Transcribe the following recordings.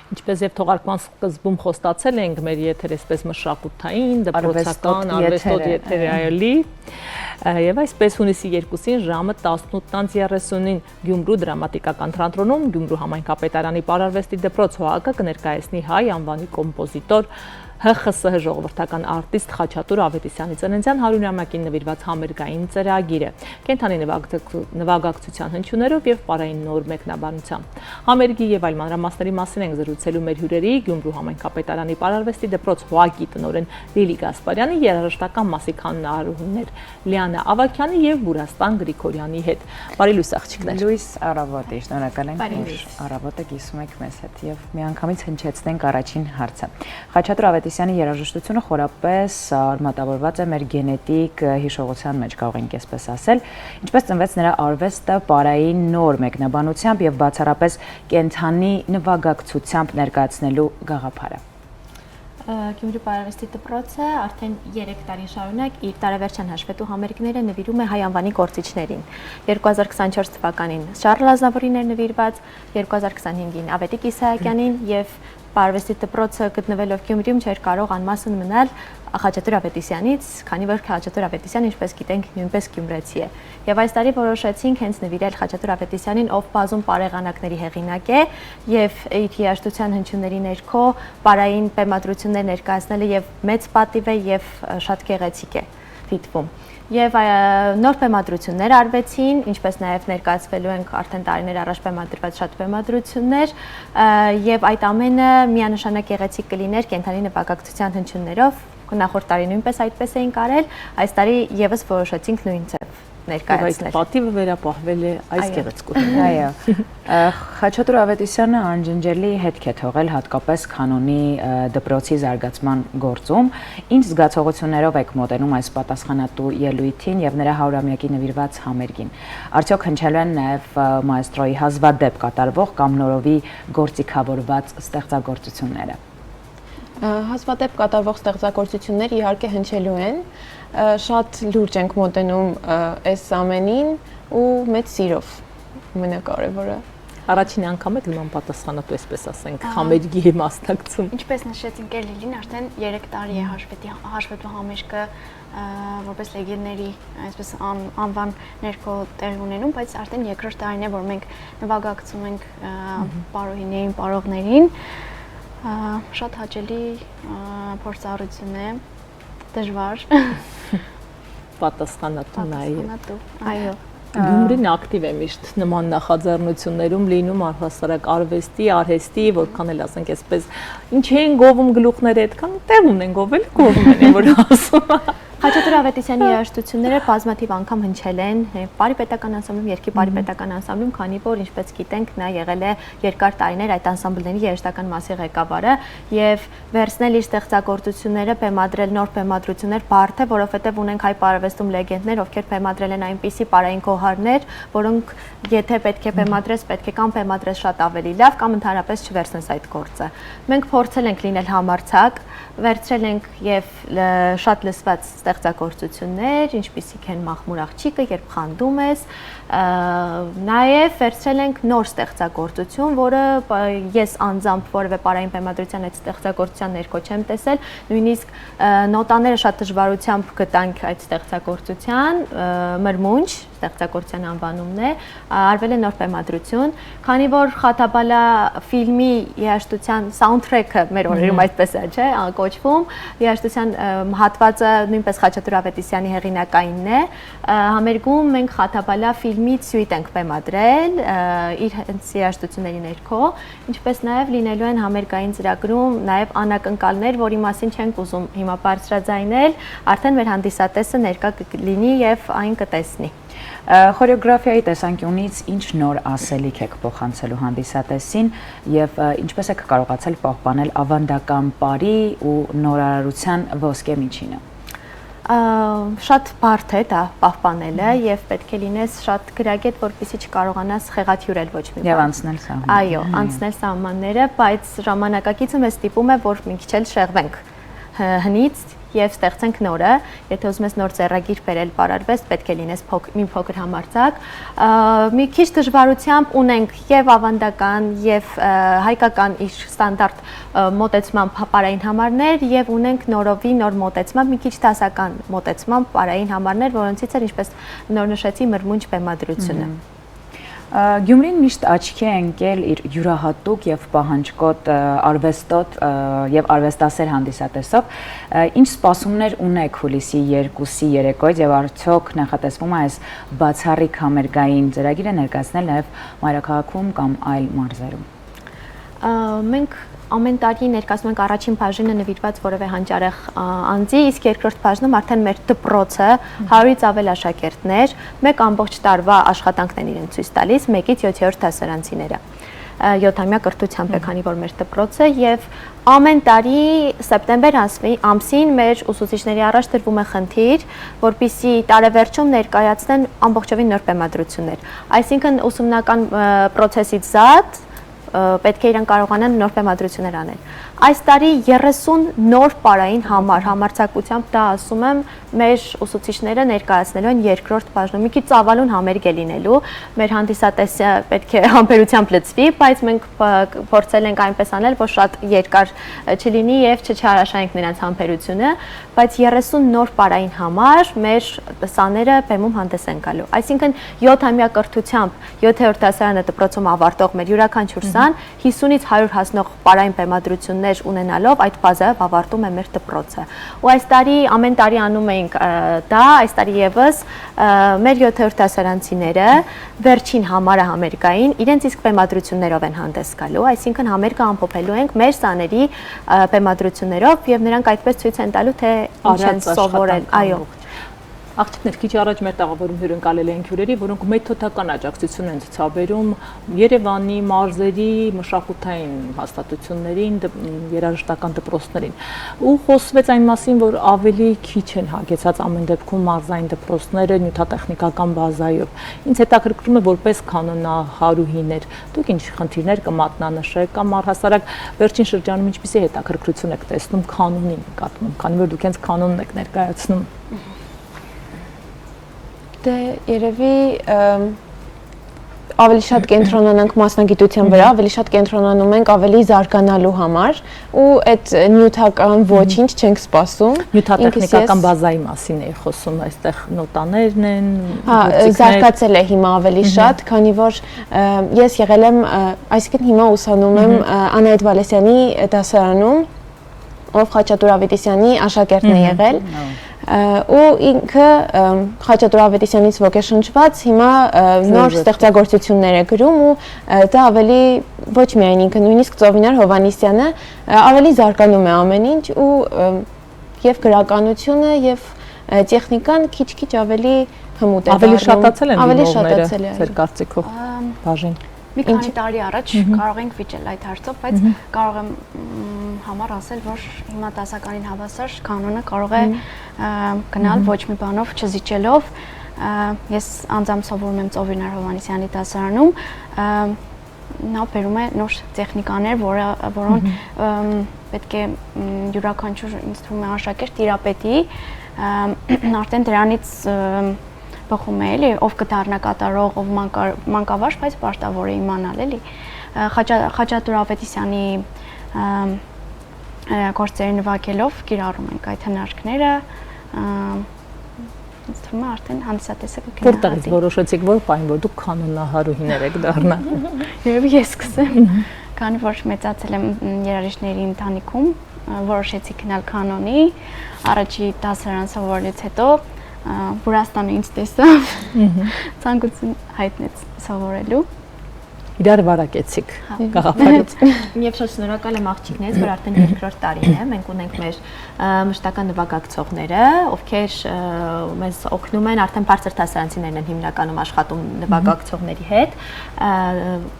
Ինչպես եւ թողարկման սկզբում խոստացել ենք, մեր եթերը այսպես մշակութային, դպրոցական, արվեստոտ եթերայելի, եւ այսպես հունիսի 2-ին ժամը 18:30-ին Գյումրու դրամատիկական թատրոնում Գյումրու համայնքապետարանի պարարվեստի դպրոց ՀԱԿ-ը կներկայացնի հայ անվանի կոմպոզիտոր ՀԽՍՀ ժողովրդական արտիստ Խաչատուր Ավետիսյանի ծննդյան 100-ամյակին նվիրված համերգային ծրագիրը, կենդանի նվագակցության հնչյուններով եւ պարային նոր մեկնաբանությամբ։ Համերգի եւ այլ մանրամասների մասին ենք զրուցելու մեր հյուրերի Գյումրու համայնքապետարանի պարարվեստի դպրոց ՀԱԿ-ի տնօրեն Լիլի Գասպարյանի, երաժշտական մասի քաննարարուհիներ Լիանա Ավագյանի եւ Բուրաստան Գրիգորյանի հետ։ Բարի լույս աղջիկներ։ Լույս առավոտի, շնորհակալ ենք, որ առավոտը կիսում եք մեզ հետ եւ միանգամից հնչեցնենք առաջին հարցը։ Խաչատուր Ավետիսյանի երաժշտությունը խորապես արմատավորված է մեր գենետիկ հիշողության մեջ, կարող ենք այսպես ասել, ինչպես ծնվեց նրա արվեստը պարային նոր մեկնաբանությամբ եւ բացառապես կենդանի նվագակցությամբ ներկայացնելու գաղափարը։ Գյումրու պարարվեստի դպրոցը արդեն 3 տարի շարունակ իր տարեվերջյան հաշվետու համերգները նվիրում է հայ անվանի գործիչներին։ 2024 թվականին Շառլ Ազնավուրին էր նվիրված, 2025-ին Ավետիք Իսահակյանին եւ պարարվեստի դպրոցը գտնվելով Գյումրիում չէր կարող անմասն մնալ Խաչատուր Ավետիսյանից, քանի որ Խաչատուր Ավետիսյանը, ինչպես գիտենք, նույնպես գյումրեցի է։ Եվ այս տարի որոշեցինք հենց նվիրել Խաչատուր Ավետիսյանին, ով բազում պարեղանակների հեղինակ է եւ իր երաժշտության հնչյունների ներքո պարային բեմադրություններ ներկայացնելը եւ մեծ պատիվ է եւ շատ գեղեցիկ է դիտվում։ Եվ նոր բեմադրություններ արվեցին, ինչպես նաև ներկայացվելու ենք արդեն տարիներ առաջ բեմադրված շատ բեմադրություններ, եւ այդ ամենը միանշանակ գեղեցիկ կլիներ կենդանի նվագակցության հնչյուններով։ Նախորդ տարի նույնպես այդպես էին կարել, այս տարի եւս որոշեցինք նույն ձև ներկայացնել։ Պատիվը վերապահվել է այս գեղեցկությամբ։ Այո։ Խաչատուր Ավետիսյանը անջնջելի հետք է թողել հատկապես կանոնի դպրոցի զարգացման գործում։ Ինչ զգացողություններով եք մոտենում այս պատասխանատու ելույթին եւ նրա 100-ամյակի նվիրված համերգին։ Արդյոք հնչելու են նաեւ մաեստրոյի հազվադեպ կատարվող կամ նորովի գործիքավորված ստեղծագործությունները։ Հազվադեպ կատարվող ստեղծագործություններ իհարկե հնչելու են, շատ լուրջ ենք մոտենում այս ամենին ու մեծ սիրով, ամենակարևորը։ Առաջին անգամ եք նման պատասխանատու, այսպես ասենք, համերգի մասնակցում։ Ինչպես նշեցինք Լիլին, արդեն 3 տարի է հաշվետու համերգը որպես լեգենդների, այսպես անվան ներքո տեղի ունենում, բայց արդեն երկրորդ տարին է, որ մենք նվագակցում ենք պարոհիներին, պարողներին։ Շատ հաճելի փորձառություն է, դժվար պատասխանատու նայ։ Այո։ Գյումրին ակտիվ է միշտ նման նախաձեռնություններում լինում առհասարակ արվեստի, արհեստի, որքան էլ ասենք այսպես, ինչ էին գովում գլուխները, այդքան տեղ ունեն գովել, գովում են, որ ասում։ Խաչատուր Ավետիսյանի երաժշտությունները բազմաթիվ անգամ հնչել են Պարի պետական անսամբլում, Երգի Պարի պետական անսամբլում, քանի որ ինչպես գիտենք, նա եղել է երկար տարիներ այդ անսամբլների երաժշտական մասի ղեկավարը եւ վերցնել իր ստեղծագործությունները, բեմադրել նոր բեմադրություններ, բարդ է, որովհետեւ ունենք հայ պարարվեստում լեգենդներ, ովքեր բեմադրել են այնպիսի պարային գոհարներ, որոնք եթե պետք է բեմադրես, պետք է կամ բեմադրես շատ ավելի լավ, կամ ընդհանրապես չվերցնես այդ գործը։ Մենք փորձել ենք լինել համարձակ, վերցրել ենք եւ շատ լսված ստեղծագործություններ, ինչպիսիք են Մախմուր աղջիկը, երբ խանդում ես, նաև վերցրել ենք նոր ստեղծագործություն, որը ես անձամբ որևէ պարային բեմադրության այդ ստեղծագործության ներքո չեմ տեսել, նույնիսկ նոտաները շատ դժվարությամբ գտանք այդ ստեղծագործության, մրմունջ ստեղծագործության անվանումն է, արվել է նոր բեմադրություն, քանի որ Խաթաբալա ֆիլմի երաժշտության սաունդթրեքը մեր օրերում այդպես է, չէ, կոչվում, երաժշտության հատվածը նույնպես Խաչատուր Ավետիսյանի հեղինակայինն է, համերգում մենք Խաթաբալա ֆիլմից սյուիտ ենք բեմադրել իր երաժշտությունների ներքո, ինչպես նաև լինելու են համերգային ծրագրում նաև անակնկալներ, որի մասին չենք ուզում հիմա բարձրաձայնել, արդեն մեր հանդիսատեսը ներկա կլինի եւ այն կտեսնի։ Խորեոգրաֆիայի տեսանկյունից ինչ նոր ասելիք եք փոխանցելու հանդիսատեսին եւ ինչպես եք կարողացել պահպանել ավանդական պարի ու նորարարության ոսկե միջինը։ Շատ բարդ է դա պահպանելը եւ պետք է լինես շատ գրագետ, որպեսզի չկարողանաս խեղաթյուրել ոչ մի բան։ Եվ անցնել սահմանները։ Այո, անցնել սահմանները, բայց ժամանակակիցը մեզ ստիպում է, որ մի քիչ էլ շեղվենք հնից եւ ստեղծենք նորը։ Եթե ուզում ես նոր ձեռագիր բերել բարարվեստ, պետք է լինես մի փոքր համարձակ։ Մի քիչ դժվարությամբ ունենք եւ ավանդական եւ հայկական իր ստանդարտ մոտեցմամբ պարային համարներ եւ ունենք նորովի նոր մոտեցմամբ, մի քիչ դասական մոտեցմամբ պարային համարներ, որոնցից է ինչպես նոր նշեցի մրմունջ բեմադրությունը։ Գյումրին միշտ աչքի է ընկել իր յուրահատուկ եւ պահանջկոտ արվեստոտ եւ արվեստասեր հանդիսատեսով։ Ինչ սպասումներ ունեք հուլիսի 2-ի երեկոյից եւ արդյոք նախատեսվում է այս բացառիկ համերգային ծրագիրը ներկայացնել նաեւ մայրաքաղաքում կամ այլ մարզերում։ Մենք ամեն տարի ներկայացնում ենք առաջին բաժինը նվիրված որևէ հանճարեղ անձի, իսկ երկրորդ բաժնում արդեն մեր դպրոցը 100-ից ավել աշակերտներ, մեկ ամբողջ տարվա աշխատանքն են իրեն ցույց տալիս, 1-ից 7-րդ դասարանցիները։ 7-ամյա կրթությամբ է, քանի որ մեր դպրոցը եւ ամեն տարի սեպտեմբեր ամսին մեր ուսուցիչների առաջ դրվում է խնդիր, որպեսզի տարեվերջում ներկայացնեն ամբողջովին նոր բեմադրություններ։ Այսինքն ուսումնական process-ից զատ պետք է իրեն կարողանան նոր բեմադրություններ անել։ Այս տարի 30 նոր պարային համարձակությամբ դա ասում եմ, մեր ուսուցիչները ներկայացնելու են երկրորդ բաժնում։ Մի քիչ ծավալուն համերգ է լինելու, մեր հանդիսատեսը պետք է համբերությամբ լծվի, բայց մենք փորձել ենք այնպես անել, որ շատ երկար չլինի եւ չհարաշահենք նրանց համբերությունը, բայց 30 նոր պարային համար մեր սաները բեմում հանդես են գալու։ Այսինքն 7-ամյա կրթությամբ 7-րդ դասարանը դպրոցում ավարտող մեր յուրաքանչյուր սան 50-ից 100 հասնող պարային բեմադրություններ ունենալով այդ բազայով ավարտում է մեր դպրոցը։ Ու այս տարի ամեն տարի անում ենք դա, այս տարի եւս մեր 7-րդ դասարանցիները վերջին համարը համերգային իրենց իսկ բեմադրություններով են հանդես գալու, այսինքն համերգը ամփոփելու ենք մեր սաների բեմադրություններով եւ նրանք այդպես ցույց են տալու թե ինչ են սովորել, այո։ Աղջիկներ քիչ առաջ մեր տաղավարում հյուրընկալել են հյուրերի, որոնք մեթոդական աջակցություն են ցուցաբերում Երևանի մարզերի մշակութային հաստատություններին, երաժշտական դպրոցներին։ Ու խոսվեց այն մասին, որ ավելի քիչ են հագեցած ամեն դեպքում մարզային դպրոցները նյութատեխնիկական բազայով։ Ինձ հետաքրքրում է որպես կանոնահարուհիներ, դուք ինչ խնդիրներ կմատնանշեք կամ առհասարակ վերջին շրջանում ինչպիսի հետաքրքրություն եք տեսնում կանոնի նկատմամբ, քանի որ դուք հենց կանոնն եք ներկայացնում։ Դե երևի ավելի շատ կենտրոնանանք մասնագիտության վրա, ավելի շատ կենտրոնանում ենք ավելի զարգանալու համար ու այդ նյութական ոչինչ չենք սպասում։ Նյութատեխնիկական բազայի մասին էի խոսում, այստեղ նոտաներն են, զարգացել է հիմա ավելի շատ, քանի որ ես եղել եմ, այսինքն հիմա ուսանում եմ Անահիտ Վալեսյանի դասարանում, ով Խաչատուր Ավետիսյանի աշակերտն է եղել։ Ու ինքը Խաչատուր Ավետիսյանից ոգեշնչված հիմա նոր ստեղծագործություններ է գրում ու դա ավելի ոչ միայն ինքը, նույնիսկ Ծովինար Հովանիսյանը ավելի զարգանում է ամեն ինչ ու եւ գրականությունը եւ տեխնիկան քիչ-քիչ ավելի հմուտ է դառնում։ Ավելի շատացել են դիմողները, ձեր կարծիքով, բաժին։ Մի քանի տարի առաջ կարող ենք վիճել այդ հարցով, բայց կարող եմ համար ասել, որ հիմա դասականին հավասար կանոնը կարող է գնալ ոչ մի բանով չզիջելով։ Ես անձամբ սովորում եմ Ծովինար Հովանիսյանի դասարանում, նա բերում է նոր տեխնիկաներ, որոնք պետք է յուրաքանչյուր ինձ թվում է աշակերտ տիրապետի, արդեն դրանից բխում է էլի, ով կդառնա կատարող, ով մանկավարժ, բայց պարտավոր է իմանալ էլի։ Խաչատուր Ավետիսյանի գործերի նվագելով կիրառում ենք այդ հնարքները, ինձ թվում է արդեն հանդիսատեսը կգնահատի։ Որտեղից որոշեցիք, որ պայն որ դուք կանոնահարուհիներ եք դառնա։ Երևի ես սկսեմ, քանի որ մեծացել եմ երաժիշտների ընտանիքում, որոշեցի գնալ կանոնի, առաջի դասարան սովորելուց հետո Վրաստանը ինձ տեսավ, ցանկություն հայտնեց սովորելու։ Իրար վարակեցիք գաղափարից։ Եվ շատ շնորհակալ եմ աղջիկներից, որ արդեն երկրորդ տարին է։ Մենք ունենք մեր մշտական նվագակցողները, ովքեր մեզ օգնում են, արդեն բարձր դասարանցիներն են հիմնականում աշխատում նվագակցողների հետ։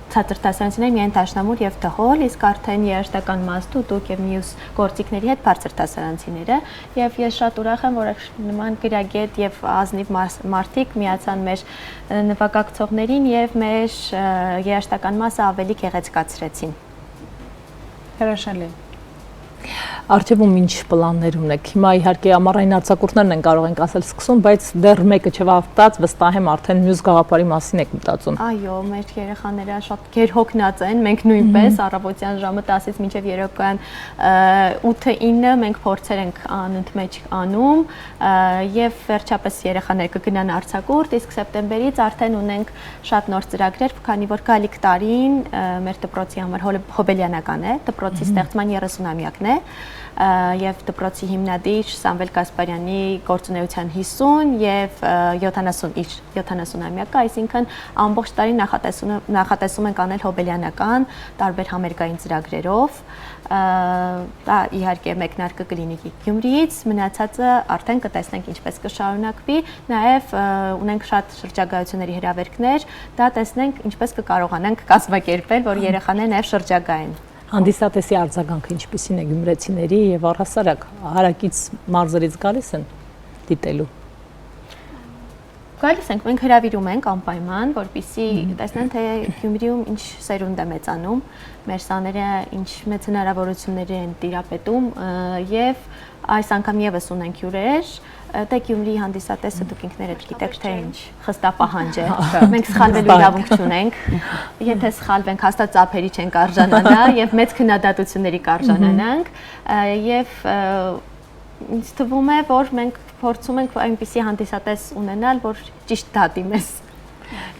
Ցածր դասարանցիները միայն դաշնամուր եւ դհոլ, իսկ արդեն երաժշտական մաստու դուք եւ մյուս գործիքների հետ բարձր դասարանցիները։ Եվ ես շատ ուրախ եմ, որ նման գրագետ եւ ազնիվ մարդիկ միացան մեր նվագակցողներին եւ մեր երաժշտական մասը ավելի գեղեցկացրեցին։ Հրաշալի։ Արջևում ինչ պլաններ ունեք։ Հիմա իհարկե ամառային արձակուրդներն են կարող ենք ասել սկսում, բայց դեռ մեկը չվարտած, վստահ եմ արդեն մյուս գաղափարի մասին եք մտածում։ Այո, մեր երեխաները շատ գերհոգնած են, մենք նույնպես առավոտյան ժամը 10-ից մինչև երեկոյան 8-9 մենք փորձեր ենք անընդմեջ անում եւ վերջապես երեխաները կգնան արձակուրդ, իսկ սեպտեմբերից արդեն ունենք շատ նոր ծրագրեր, քանի որ գալիք տարին մեր դպրոցի համար հոբելյանական է, դպրոցի ստեղծման 30-ամյակն է եւ դպրոցի հիմնադիր Սամվել Կասպարյանի գործունեության 50 եւ 70-ամյակը, այսինքն ամբողջ տարի նախատեսում ենք անել հոբելյանական տարբեր համերգային ծրագրերով։ Դա իհարկե մեկնարկը կլինի Գյումրիից, մնացածը արդեն կտեսնենք ինչպես կշարունակվի, նաև ունենք շատ շրջագայությունների հրավերքներ, դա տեսնենք ինչպես կկարողանանք կազմակերպել, որ երեխաները նաև շրջագայեն։ Հանդիսատեսի արձագանքը ինչպիսին է գյումրեցիների եւ առհասարակ հարակից մարզերից գալիս են դիտելու։ Գալիս ենք, մենք հրավիրում ենք անպայման, որպեսզի տեսնեն, թե Գյումրիում ինչ սերունդ է մեծանում, մեր սաները ինչ մեծ հնարավորություններ են տիրապետում եւ այս անգամ եւս ունենք հյուրեր, դե Գյումրիի հանդիսատեսը դուք ինքներդ գիտեք, թե ինչ խստապահանջ է։ Մենք սխալվելու իրավունք չունենք, եթե սխալվենք, հաստատ ծափերի չենք արժանանա եւ մեծ քննադատությունների կարժանանանք եւ ինձ թվում է, որ մենք փորձում ենք այնպիսի հանդիսատես ունենալ, որ ճիշտ դատի մեզ։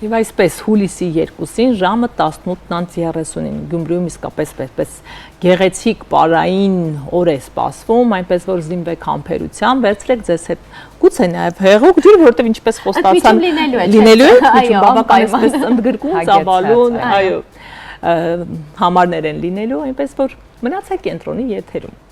Եվ այսպես հուլիսի 2-ին ժամը 18:30-ին Գյումրիում իսկապես պես գեղեցիկ պարային օր է սպասվում, այնպես որ զինվեք համբերությամբ, վերցրեք ձեզ հետ գուցե նաև հեղուկ ջուր, որովհետև ինչպես խոստացան լինելու է, այո, բավականին ընդգրկուն, ծավալուն, այո, համարներ են լինելու, այնպես որ մնացեք կենտրոնի եթերում։